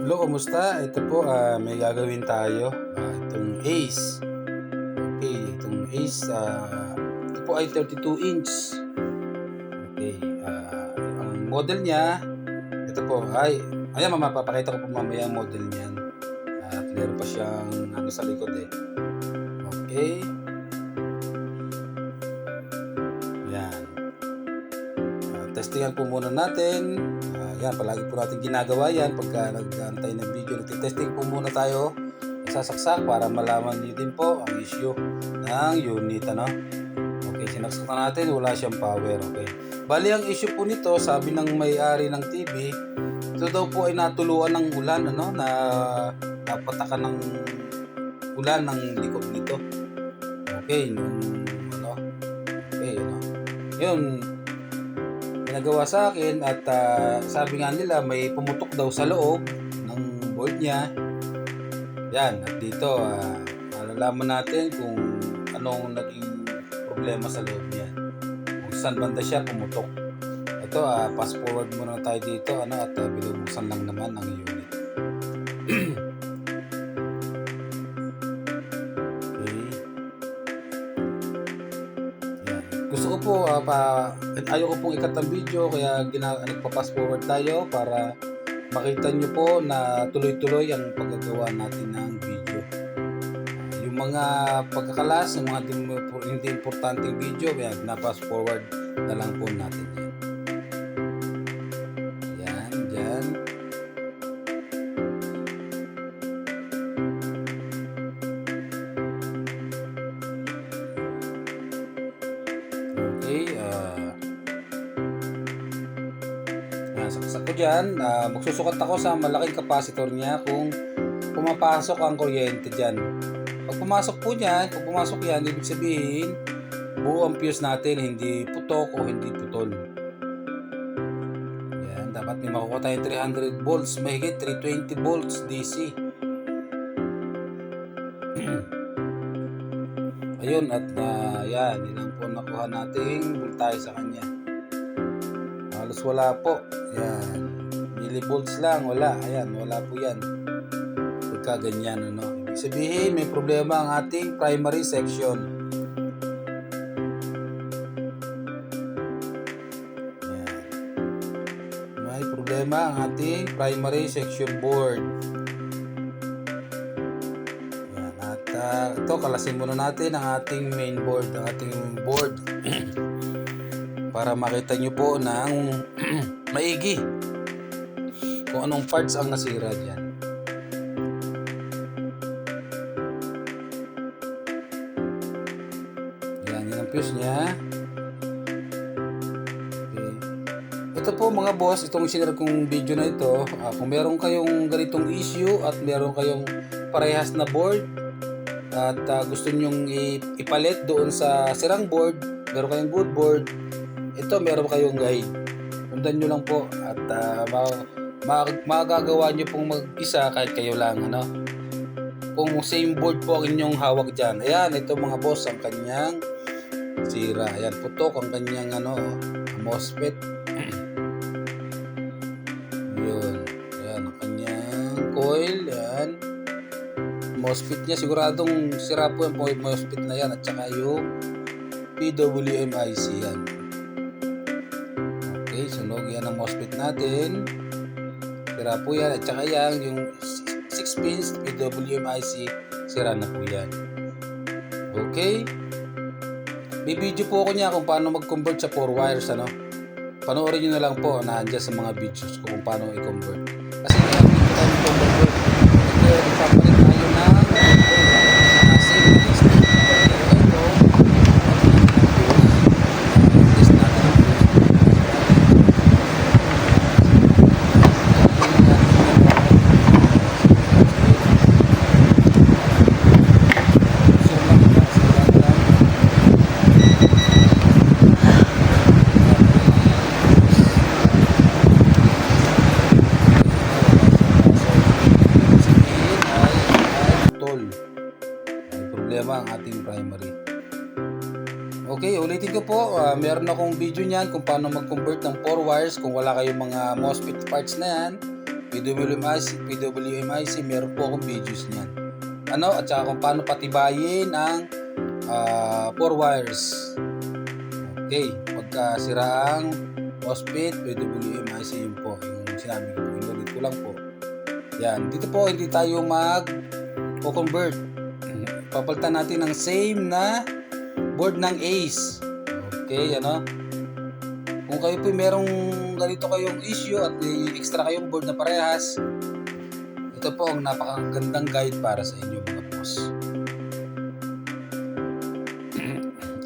Hello, kumusta? Ito po, may gagawin tayo. Itong Ace. Okay, itong Ace, ito po ay 32 inch. Okay, ang model niya, ito po, ayan, mapapakita ko po mamaya ang model niyan. At meron pa siyang ano sa likod eh. Okay, yan. Testingan po muna natin. Yan, palagi po natin ginagawa yan pagka nag-aantay ng video. Nagtitesting po muna tayo. Sasaksak para malaman niyo din po ang issue ng unit. Ano? Okay, sinaksak na natin. Wala siyang power. Okay. Bali, ang issue po nito, sabi ng may-ari ng TV, ito daw po ay natuluan ng ulan. Ano? Na napatakan ng ulan ng likod nito. Okay, ano? Okay, ano? Yun, nagawa sa akin at sabi nga nila may pumutok daw sa loob ng board niya. Yan, at dito malalaman natin kung anong naging problema sa loob niya. Kung saan banda siya pumutok. Ito, fast forward muna tayo dito at binubuksan lang naman ang unit. Gusto ko po, ayaw ko pong ikat ang video kaya nagpa-fast forward tayo para makita nyo po na tuloy-tuloy ang paggagawa natin ng video. Yung mga pagkakalas, yung mga hindi importanteng video, kaya na-fast forward na lang po natin yan. Yan, dyan. Okay, saksak ko dyan. Magsusukat ako sa malaking capacitor niya kung pumapasok ang kuryente dyan. Pag pumasok po dyan, kung pumasok yan, ibig sabihin buo ang fuse natin, hindi putok o hindi putol. Yan, dapat may makukuha tayo 300 volts, mahigit 320 volts DC. Ayun, at yan, yun po nakuha nating voltage sa kanya. Halos wala po. Yan, millivolts lang, wala. Ayan, wala po yan. Pagka ganyan, ano. Ibig sabihin, may problema ang ating primary section. Yan. May problema ang ating primary section board. Ito, kalasin muna natin ang ating main board, ang ating board para makita nyo po ng maigi kung anong parts ang nasira dyan. Yan ang fuse nya. Okay. Ito po mga boss, itong sinare kong video na ito, kung meron kayong ganitong issue at meron kayong parehas na board at gusto nyong ipalit doon sa sirang board, meron kayong good board, ito meron kayong guide. Sundan nyo lang po at magagawa nyo pong mag-isa kahit kayo lang, ano. Kung same board po ang inyong hawak dyan. Ayan, ito mga boss ang kanyang sira. Ayan, putok ang kanyang MOSFET. Yun. Ayan, ang kanyang coil. Ayan. MOSFET niya, siguradong sira po yung MOSFET na yan at saka yung PWM IC yan. Okay, sunog yan ang MOSFET natin. Sira po yan at saka yan yung 6 pins PWM IC, sira na po yan. Okay, may video po ako niya kung paano mag-convert sa 4 wires, ano. Panoorin nyo na lang po, nandiyan sa mga videos ko kung paano i-convert. Kasi hindi tayo mag-convert. Nagpapalit tayo ng ang ating primary. Okay, ulitin ko po, meron akong video niyan kung paano mag-convert ng 4 wires kung wala kayong mga MOSFET parts na yan. PWMIC, meron po akong videos niyan. At saka kung paano patibayin ang 4 wires. Okay, pagka sira ang MOSFET, PWMIC, yun po yung sinabi ko po, inulit ko lang po. Yan, dito po hindi tayo mag-convert. Papalitan natin ang same na board ng ACE. Okay, kung kayo po merong ganito kayong issue at may extra kayong board na parehas, ito po ang napakagandang guide para sa inyo mga boss.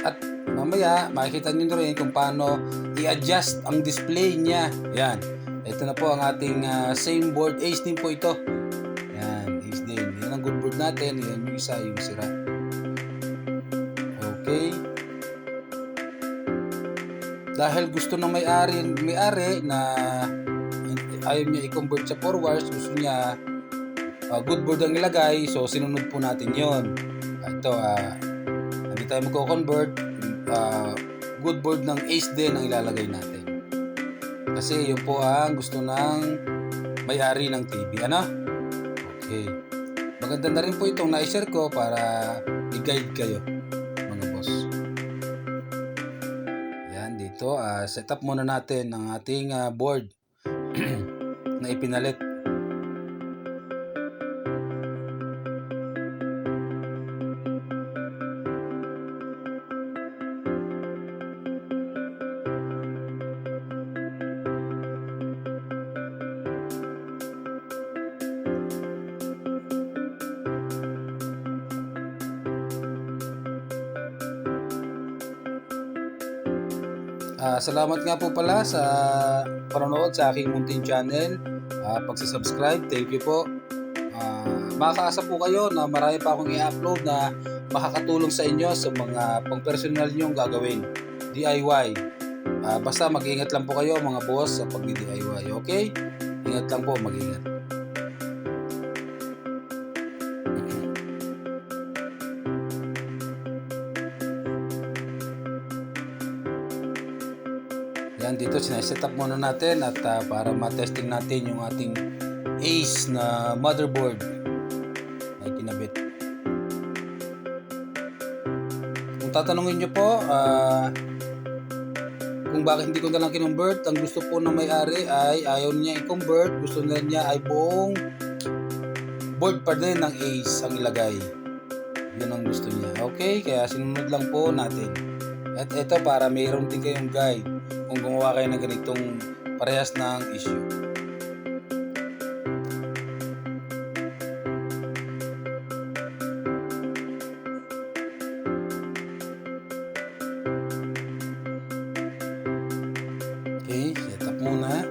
At mamaya makikita nyo rin kung paano i-adjust ang display niya. Yan, ito na po ang ating same board. ACE din po ito. Yan, ACE din. Yan ang good board natin. Yan yung isa, yung sira. Okay. Dahil gusto ng may-ari na ayaw niya i-convert sa 4 wires, gusto niya good board ang ilagay, so sinunod po natin yon. Ito, hindi tayo magko-convert, good board ng ACE din ang ilalagay natin. Kasi yun po ang gusto ng may-ari ng TV. Okay. Maganda na rin po itong na-share ko para i-guide kayo mga boss. Dito, set up muna natin ang ating board na ipinalit. Salamat nga po pala sa panonood sa aking munting channel, pagsasubscribe, thank you po. Makakaasa po kayo na marami pa akong i-upload na makakatulong sa inyo sa mga pang-personal nyong gagawin, DIY. Basta mag-ingat lang po kayo mga boss sa pag-DIY, okay? Ingat lang po, mag-ingat. Yan, dito sineset up muna natin at para matesting natin yung ating ACE na motherboard na kinabit. Kung tatanungin nyo po kung bakit hindi ko na lang kinonvert, ang gusto po ng may-ari ay ayaw niya i-convert, gusto na niya ay buong board pa din ng ACE ang ilagay. Yun ang gusto niya. Okay, kaya sinunod lang po natin. At ito para mayroon din kayong guide kung gumawa kayo ng ganitong parehas ng issue. Okay, set up muna.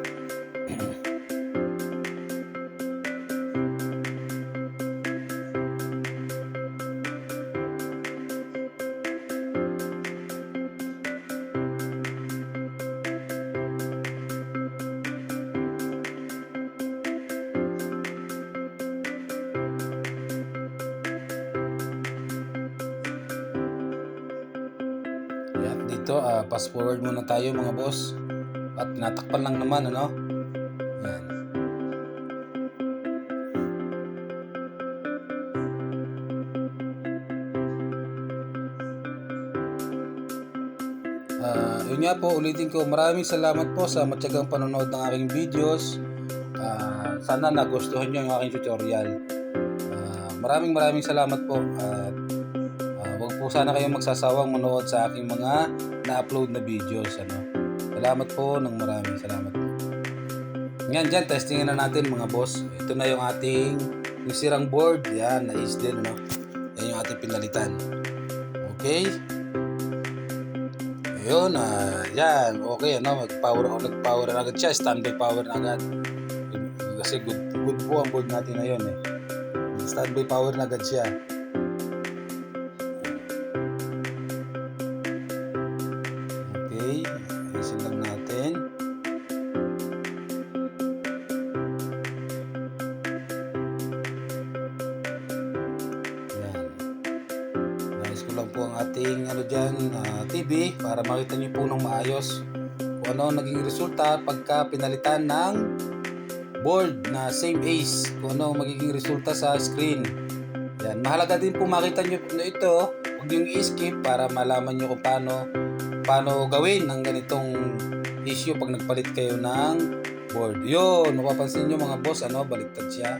Dito, fast forward muna tayo mga boss. At tinatakpan lang naman, Yan. Yun nga po, ulitin ko, maraming salamat po sa matyagang panonood ng aking videos. Sana nagustuhan nyo yung aking tutorial. Maraming salamat po. Huwag po sana kayong magsasawang manood sa aking mga na-upload na videos. Salamat po ng maraming salamat po. Ngayon dyan, testingin na natin mga boss. Ito na yung ating yung sirang board. Yan, na-ACE din. Yan yung ating pinalitan. Okay. Ayun, yan. Okay, nag-power na agad siya. Standby power na agad. Kasi good po ang board natin na yun. Standby power na agad siya. Okay, isin lang natin. Yan. Nais ko lang po ang ating TV para makita niyo po ng maayos kung ano naging resulta pagka pinalitan ng board na same ace kung ano magiging resulta sa screen. Yan, mahalaga din po makita nyo na ito, huwag nyo i-skip para malaman nyo kung paano gawin ang ganitong issue pag nagpalit kayo ng board. Yun, mapapansin nyo mga boss, baliktad siya.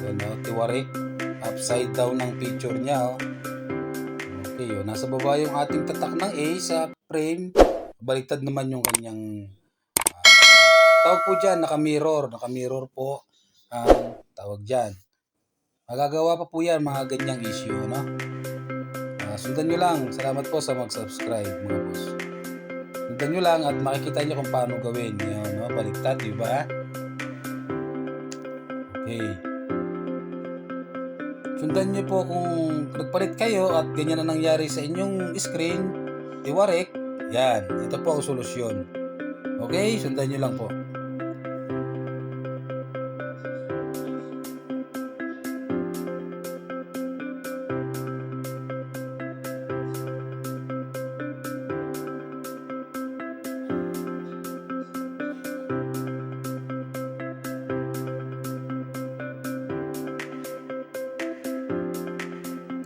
Yan, tiwarik, upside down ang picture niya. Okay, yun, nasa baba yung ating tatak ng A sa frame, baliktad naman yung kanyang tawag po dyan, naka-mirror po ang tawag dyan. Magagawa pa po yan mga ganyang issue, no? Sundan nyo lang. Salamat po sa mag-subscribe mga boss. Sundan nyo lang at makikita nyo kung paano gawin. Yan, no? Baliktad, di ba? Okay. Sundan nyo po kung nagpalit kayo at ganyan na nangyari sa inyong screen, tiwarik, yan. Ito po ang solusyon. Okay, sundan nyo lang po.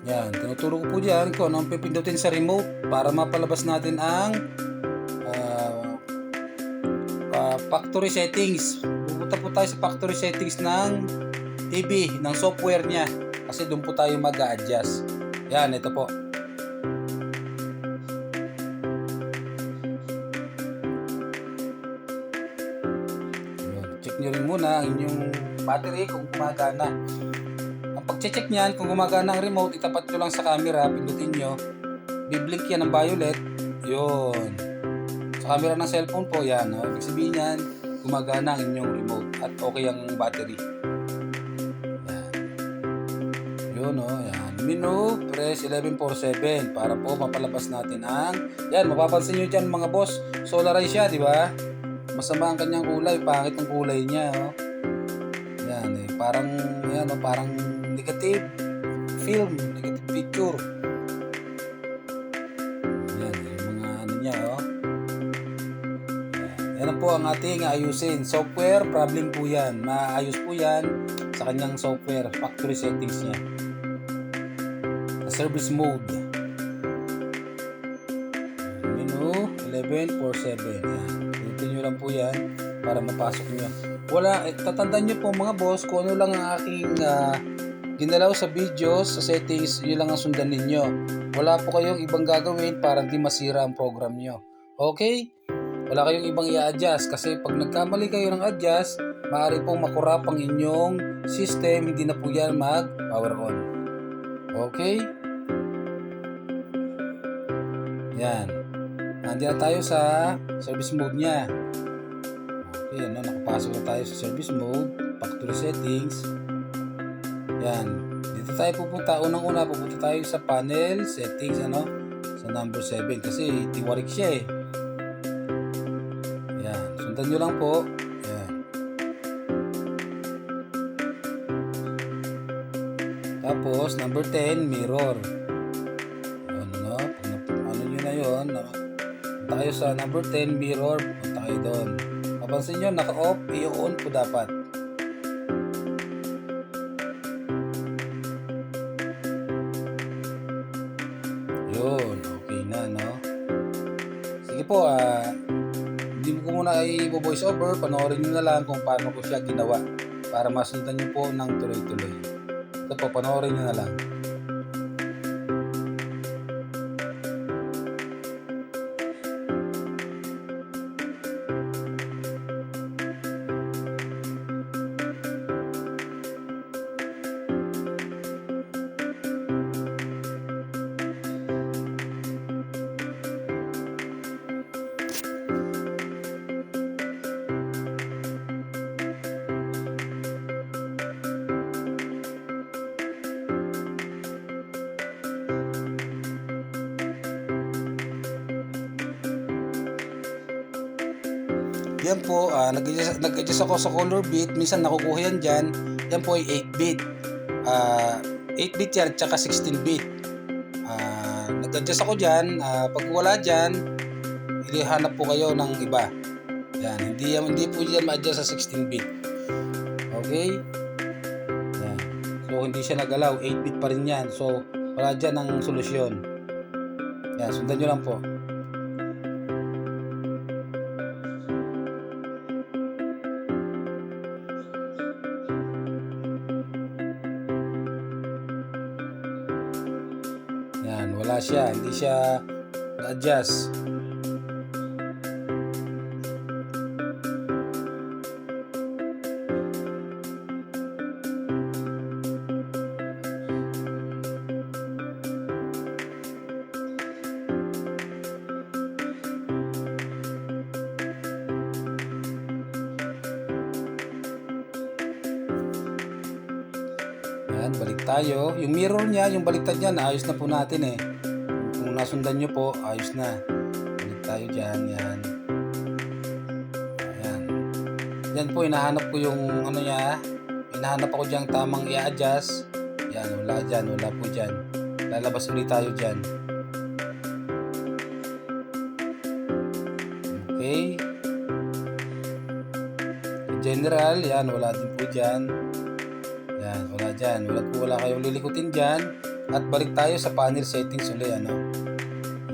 Yan, tinuturo ko po dyan kung anong pipindutin sa remote para mapalabas natin ang factory settings. Pupunta po tayo sa factory settings ng TV, ng software niya. Kasi doon po tayo mag-a-adjust. Yan, ito po. Check nyo rin muna ang inyong battery kung gumagana. Pag-check niyan, kung gumagana ang remote, itapat nyo lang sa camera, pindutin nyo, biblink yan ng violet, yun. Sa camera ng cellphone po, yan. Ibig sabihin yan, gumagana ang inyong remote at okay ang battery. Yan. Yun, yan. Menu, press 1147 para po mapalabas natin ang, yan, mapapansin nyo dyan mga boss, solarize siya, di ba? Masama ang kanyang kulay, pangit ang kulay niya, oh. Yan, parang negative film, negative picture. Yan, yung mga niya, yan po ang ating ayusin. Software, problem po yan. Maayos po yan sa kanyang software, factory settings niya. Service mode. Menu, 1147. Yan. Ito nyo lang po yan para mapasok nyo. Tatandaan nyo po mga boss kung ano lang ang aking ginalaw sa videos, sa settings, yun lang ang sundan ninyo. Wala po kayong ibang gagawin para hindi masira ang program nyo. Okay? Wala kayong ibang i-adjust kasi pag nagkamali kayo ng adjust, maaari pong makurap ang inyong system, hindi na po yan mag-power on. Okay? Yan. Nandiyan tayo sa service mode niya. Okay, nakapasok na tayo sa service mode, factory settings. Yan. Dito tayo pupunta. Unang-una pupunta tayo sa panel settings, sa number 7 kasi tiwarik siya eh. Yan. Sundan nyo lang po. Yan. Tapos number 10 mirror. Yan, ano nyo na yun. Punta kayo sa number 10 mirror. Punta kayo doon. Mapansin nyo, naka-off, i-on po dapat. Yun, okay na, no? Sige po, hindi ko muna i-voice over, panoorin nyo na lang kung paano ko siya ginawa para masundan nyo po ng tuloy-tuloy. Ito po, panoorin nyo na lang. Yan po, nag-adjust ako sa color bit. Minsan nakukuha yan dyan. Yan po ay 8-bit. 8-bit yan, tsaka 16-bit. Nag-adjust ako dyan. Pag wala dyan, ilihanap po kayo ng iba. Yan, hindi po dyan ma-adjust sa 16-bit. Okay? Yan. So, hindi siya nagalaw. 8-bit pa rin yan. So, wala dyan ang solusyon. Yan, sundan nyo lang po. Yan, wala siya. Hindi siya na-adjust. Yan, balik tayo. Yung mirror niya, yung baliktad niya, naayos na po natin eh. Kung nasundan nyo po, ayos na. Balik tayo dyan, yan. Ayan. Yan po, hinahanap ko yung ano niya. Hinahanap ako dyan tamang i-adjust. Yan, wala dyan, wala po dyan. Lalabas ulit tayo dyan. Okay. General, yan, wala din po dyan. Yan, wala dyan. Wala kayong lilikutin dyan. At balik tayo sa panel settings ulit, ano.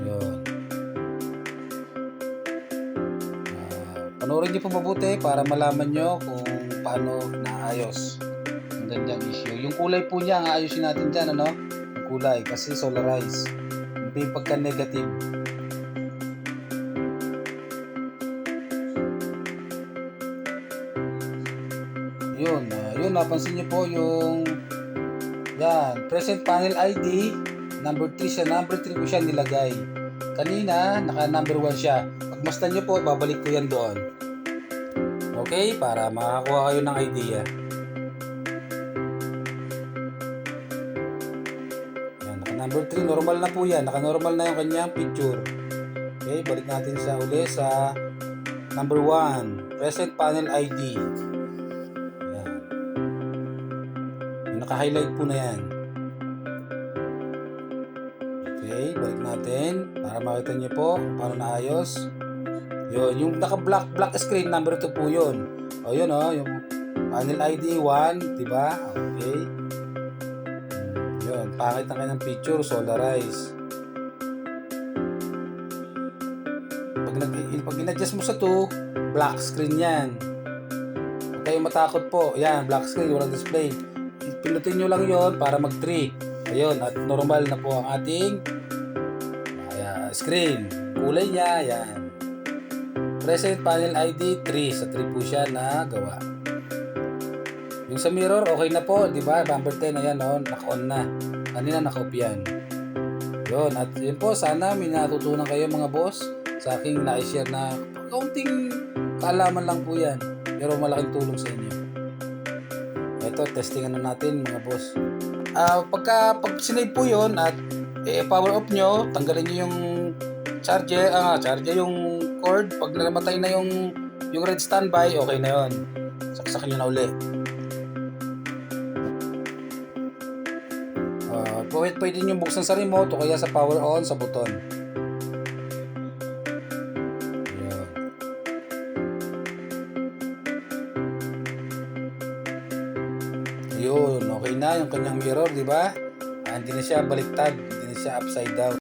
Yun. Panoorin nyo po mabuti para malaman nyo kung paano naayos ang ganyang issue. Yung kulay po niya, ang ayusin natin dyan, ano. Yung kulay, kasi solarize. Hindi yung pagka-negative. Yun, napansin niyo po yung yan, present panel ID number 3 siya, number 3 ko siya nilagay. Kanina, naka number 1 siya. Pagmasdan niyo po, babalik ko yan doon. Okay, para makakuha kayo ng idea. Yan, naka number 3, normal na po yan. Naka normal na yung kanyang picture. Okay, balik natin sa uli sa number 1, present panel ID. Naka-highlight po na yan. Okay, balik natin para makita nyo po paano naayos. Yun, yung naka-black screen, number 2 po yun. O yun o, yung panel ID 1, diba? Okay. Yun, pangit ang kanyang picture, solarize. Pag in-adjust mo sa 2, black screen yan. Huwag kayong matakot po. Yan, black screen, walang display. Pinutin nyo lang yon para mag-3. Ayun, at normal na po ang ating screen. Kulay niya, yan. Present panel ID 3. Sa 3 po siya na gawa. Yung sa mirror, okay na po. Diba? Number 10, ayan, oh, naka-on na. Kanina naka-off yan. Yun, at yun po, sana may natutunan kayo mga boss sa aking na-share na kaunting kaalaman lang po yan. Pero malaking tulong sa inyo. Ito, testingan na natin mga boss. Pag sinave po yun at power off nyo, tanggalin nyo yung charger yung cord. Pag namatay na yung red standby, okay na yun. Saksakin nyo na uli. Pwede nyo buksan sa remote o kaya sa power on sa buton. Yun, okay na yung kanyang mirror, di ba? Hindi na siya baliktad, hindi na siya upside down.